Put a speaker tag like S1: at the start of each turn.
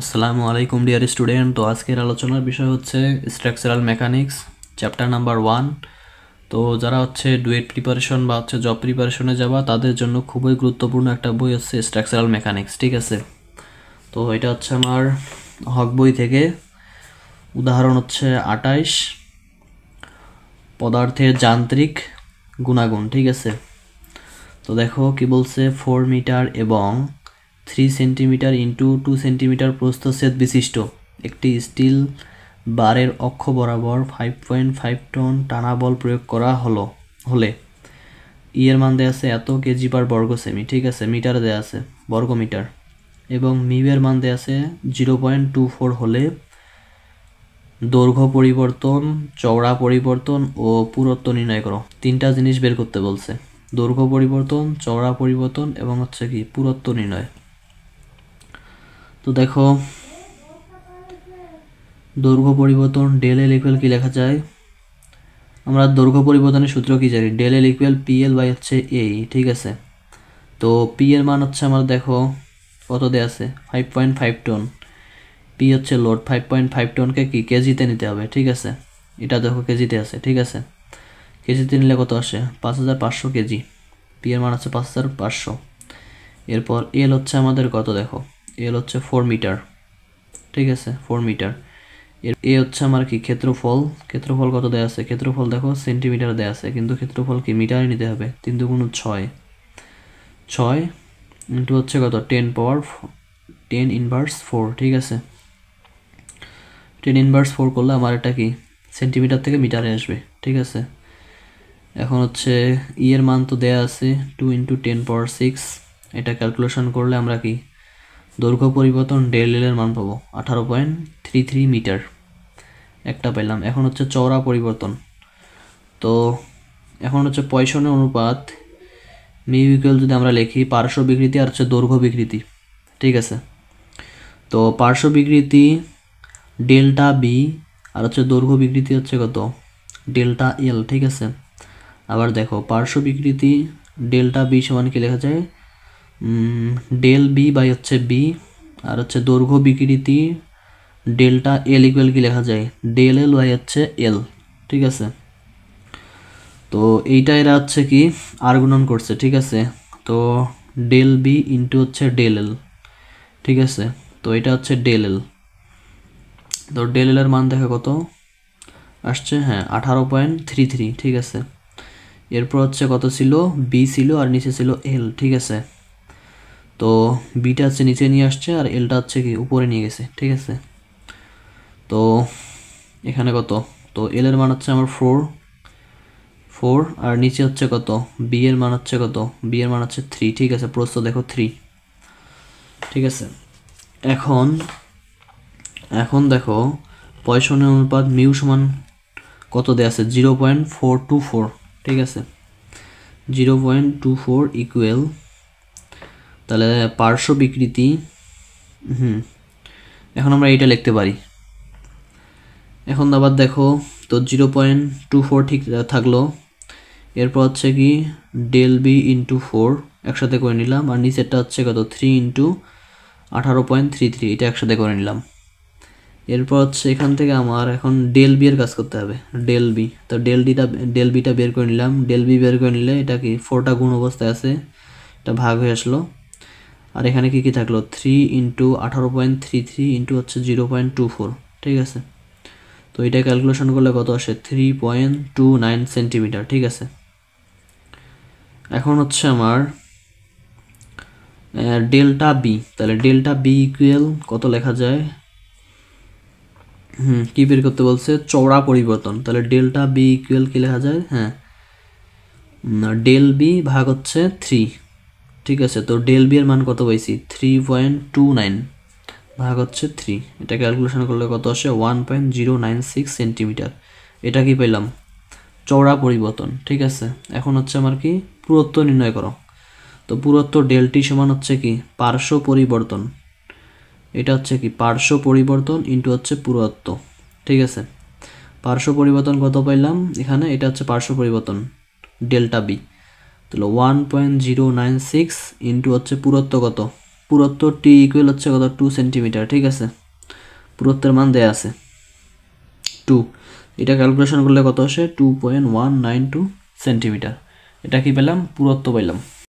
S1: আসসালামু আলাইকুম dear student. তো আজকের আলোচনার বিষয় হচ্ছে স্ট্রাকচারাল মেকানিক্স চ্যাপ্টার নাম্বার 1। তো যারা হচ্ছে ডুয়েট প্রিপারেশন বা হচ্ছে জব প্রিপারেশনে যাবা তাদের জন্য খুবই গুরুত্বপূর্ণ একটা বই হচ্ছে স্ট্রাকচারাল মেকানিক্স, ঠিক আছে। তো এটা হচ্ছে আমার হক বই থেকে, উদাহরণ হচ্ছে 28 পদার্থের যান্ত্রিক গুণাগুণ, ঠিক আছে। তো দেখো কি বলছে, 4 মিটার এবং 3 সেন্টিমিটার ইন্টু 2 সেন্টিমিটার প্রস্থচ্ছেদ বিশিষ্ট একটি স্টিল বারের অক্ষ বরাবর 5.5 টন টানা বল প্রয়োগ করা হলে ই এর মান দেওয়া আছে এত কেজি পার বর্গ সেমি, ঠিক আছে, মিটার দেওয়া আছে বর্গ মিটার, এবং মিউ এর মান দেওয়া আছে 0.24 হলে দৈর্ঘ্য পরিবর্তন, চওড়া পরিবর্তন ও পুরুত্ব নির্ণয় করো। তিনটা জিনিস বের করতে বলছে, দৈর্ঘ্য পরিবর্তন, চওড়া পরিবর্তন এবং হচ্ছে কি পুরুত্ব নির্ণয়। তো দেখো দৈর্ঘ্য পরিবর্তন ডেল এল ইকুয়াল কি লেখা যায়, আমরা দৈর্ঘ্য পরিবর্তনের সূত্র কি জানি, del L equal P L by হচ্ছে এই, ঠিক আছে। তো পি এর মান হচ্ছে আমার দেখো কত দেওয়া আছে 5.5 টন, পি হচ্ছে লোড, 5.5 টনকে কি কেজিতে নিতে হবে, ঠিক আছে। এটা দেখো কেজিতে আছে, ঠিক আছে, কেজিতে নিলে কত আসে 5500 কেজি, পি এর মান হচ্ছে 5500। এরপর এল হচ্ছে আমাদের কত, দেখো এল হচ্ছে 4 মিটার, ঠিক আছে, 4 মিটার। এর এ হচ্ছে আমার কি ক্ষেত্রফল, ক্ষেত্রফল কত দেওয়া আছে, ক্ষেত্রফল দেখো সেন্টিমিটার দেওয়া আছে, কিন্তু ক্ষেত্রফল কি মিটারে নিতে হবে, 3 দুগুণ 6, 6 ইন্টু হচ্ছে কত 10 পাওয়ার 10 ইনভার্স 4, ঠিক আছে। 10 ইনভার্স 4 করলে আমার এটা কি সেন্টিমিটার থেকে মিটারে আসবে, ঠিক আছে। এখন হচ্ছে ই এর মান তো দেয়া আছে 2 ইন্টু 10 পাওয়ার 6, এটা ক্যালকুলেশন করলে আমরা কি দৈর্ঘ্য পরিবর্তন ডেল এল এর মান পাবো 18.33 মিটার, একটা পেলাম। এখন হচ্ছে চওড়া পরিবর্তন, তো এখন হচ্ছে পয়সনের অনুপাত মিউ ইকুয়াল যদি আমরা লিখি পার্শ্ব বিকৃতি আর হচ্ছে দৈর্ঘ্য বিকৃতি, ঠিক আছে। তো পার্শ্ব বিকৃতি ডেল্টা বি আর হচ্ছে দৈর্ঘ্য বিকৃতি হচ্ছে কত ডেল্টা এল, ঠিক আছে। আবার দেখো পার্শ্ব বিকৃতি ডেল্টা বি সমান কি লেখা যায়, ডেল বি বাই হচ্ছে বি, আর হচ্ছে দৈর্ঘ্য বিকৃতি ডেল্টা এল ইকুয়াল কি লেখা যায় ডেল এল বাই হচ্ছে এল, ঠিক আছে। তো এইটা এরা হচ্ছে কি আর গুণন করছে, ঠিক আছে। তো ডেল বি ইন্টু হচ্ছে ডেল এল, ঠিক আছে। তো এটা হচ্ছে ডেল এল, তো ডেল এল এর মান দেখো কত আসছে, হ্যাঁ 18.33, ঠিক আছে। এরপর হচ্ছে কত ছিল, বি ছিল আর নিচে ছিল এল, ঠিক আছে। তো বিটা হচ্ছে নিচে নিয়ে আসছে আর এলটা হচ্ছে কি উপরে নিয়ে গেছে, ঠিক আছে। তো এখানে কত, তো এল এর মান হচ্ছে আমার 4 আর নিচে হচ্ছে কত বি এর মান হচ্ছে কত, বি এর মান হচ্ছে 3, ঠিক আছে। প্রস্থ দেখো 3, ঠিক আছে। এখন দেখো পয়সনের অনুপাত মিউ সমান কত দেয়া আছে 0.424, ঠিক আছে, 0.24 ইকুয়াল, তাহলে পার্শ্ব বিকৃতি, এখন আমরা এইটা লিখতে পারি। এখন আবার দেখো তো 0.24 ঠিক থাকলো, এরপর হচ্ছে কি ডেল বি ইন্টু 4 একসাথে করে নিলাম, আর নিচেরটা হচ্ছে কত 3 ইন্টু 18.33, এটা একসাথে করে নিলাম। এরপর হচ্ছে এখান থেকে আমার এখন ডেল বি এর কাজ করতে হবে, ডেল বি। তো ডেল বিটা বের করে নিলাম, ডেল বি বের করে নিলে এটা কি 4টা গুণ অবস্থায় আছে, এটা ভাগ হয়ে আসলো। আর এখানে কি কি থাকলো 3 ইন্টু 18.33 ইন্টু হচ্ছে 0.24, ঠিক আছে। তো এটা ক্যালকুলেশন করলে কত আসে 3.29 সেন্টিমিটার, ঠিক আছে। এখন হচ্ছে আমার ডেল্টা বি, তাহলে ডেল্টা বি ইকুয়াল কত লেখা যায়, কি বের করতে বলছে চওড়া পরিবর্তন, তাহলে ডেল্টা বি ইকুয়াল কি লেখা যায়, হ্যাঁ ডেল বি ভাগ হচ্ছে 3, ঠিক আছে। তো ডেল বি এর মান কত পাইছি 3.29 ভাগ হচ্ছে 3, এটা ক্যালকুলেশন করলে কত আসে 1.096 সেন্টিমিটার, এটা কি পেলাম চওড়া পরিবর্তন, ঠিক আছে। এখন হচ্ছে আমার কি পুরুত্ব নির্ণয় করো, তো পুরুত্ব ডেলটি সমান হচ্ছে কি পার্শ্ব পরিবর্তন, এটা হচ্ছে কি পার্শ্ব পরিবর্তন ইন্টু হচ্ছে পুরুত্ব, ঠিক আছে। পার্শ্ব পরিবর্তন কত পাইলাম এখানে, এটা হচ্ছে পার্শ্ব পরিবর্তন ডেল্টা বি, তাহলে 1.096 ইন্টু হচ্ছে পুরুত্ব কত পুরুত্ব টি ইকুয়াল হচ্ছে কত 2 সেন্টিমিটার, ঠিক আছে, পুরুত্বের মান দেয়া আছে 2, এটা ক্যালকুলেশন করলে কত আসে 2.192 সেন্টিমিটার, এটা কি পেলাম পুরুত্ব পেলাম।